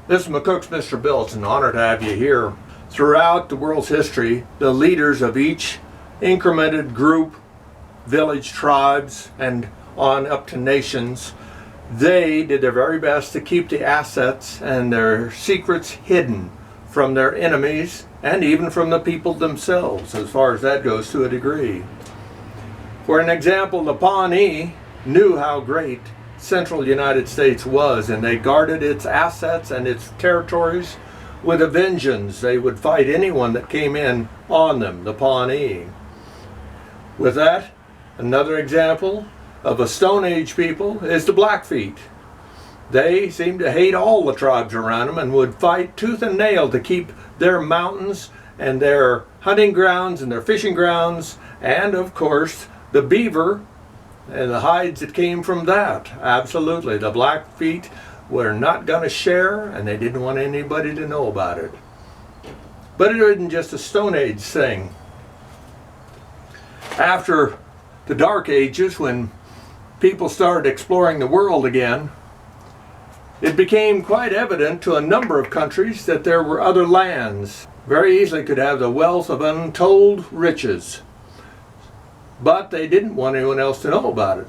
This is McCook's Mr. Bill. It's an honor to have you here. Throughout the world's history, the leaders of each incremented group, village, tribes, and on up to nations, they did their very best to keep the assets and their secrets hidden from their enemies and even from the people themselves, as far as that goes to a degree. For an example, the Pawnee knew how great central United States was, and they guarded its assets and its territories with a vengeance. They would fight anyone that came in on them, the Pawnee. With that, another example of a Stone Age people is the Blackfeet. They seemed to hate all the tribes around them and would fight tooth and nail to keep their mountains and their hunting grounds and their fishing grounds, and of course the beaver and the hides that came from that. Absolutely, the Blackfeet were not going to share, and they didn't want anybody to know about it. But it wasn't just a Stone Age thing. After the Dark Ages, when people started exploring the world again, it became quite evident to a number of countries that there were other lands very easily could have the wealth of untold riches. But they didn't want anyone else to know about it.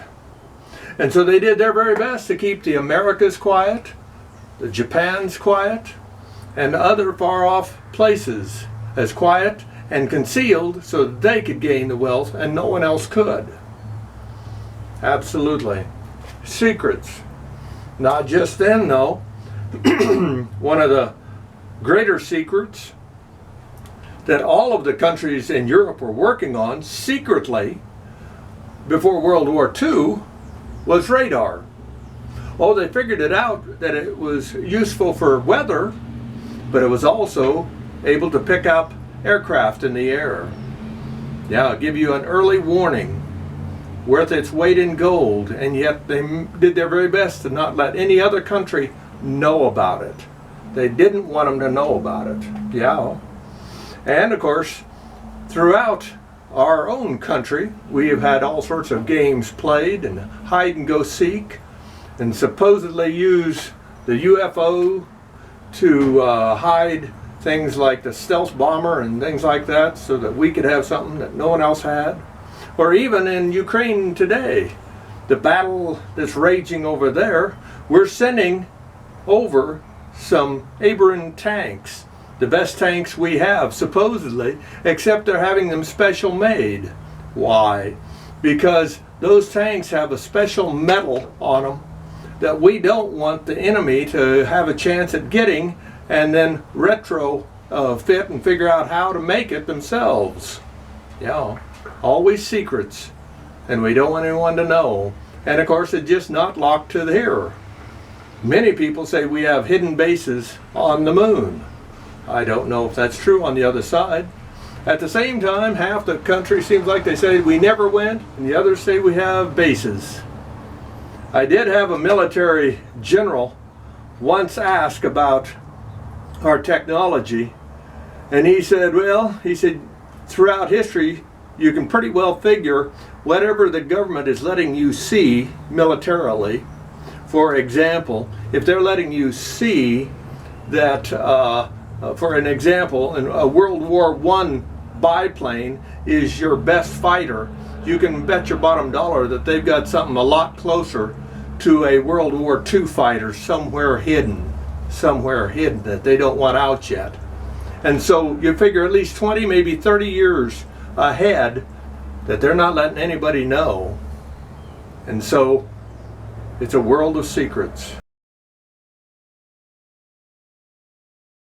And so they did their very best to keep the Americas quiet, the Japans quiet, and other far-off places as quiet and concealed so that they could gain the wealth and no one else could. Absolutely. Secrets. Not just then, though. One of the greater secrets that all of the countries in Europe were working on secretly before World War II was radar. Oh, they figured it out that it was useful for weather, but it was also able to pick up aircraft in the air. Yeah, it'll give you an early warning worth its weight in gold, and yet they did their very best to not let any other country know about it. They didn't want them to know about it. Yeah. And of course, throughout our own country, we have had all sorts of games played and hide and go seek, and supposedly use the UFO to hide things like the stealth bomber and things like that so that we could have something that no one else had. Or even in Ukraine today, the battle that's raging over there, we're sending over some Abrams tanks. The best tanks we have, supposedly, except they're having them special made. Why? Because those tanks have a special metal on them that we don't want the enemy to have a chance at getting and then fit and figure out how to make it themselves. Yeah, always secrets, and we don't want anyone to know. And of course, it's just not locked to here. Many people say we have hidden bases on the moon. I don't know if that's true on the other side. At the same time, half the country seems like they say we never went, and the others say we have bases. I did have a military general once ask about our technology, and he said, throughout history, you can pretty well figure whatever the government is letting you see militarily. For example, if they're letting you see that for an example, a World War I biplane is your best fighter, you can bet your bottom dollar that they've got something a lot closer to a World War II fighter somewhere hidden that they don't want out yet. And so you figure at least 20, maybe 30 years ahead that they're not letting anybody know. And so it's a world of secrets.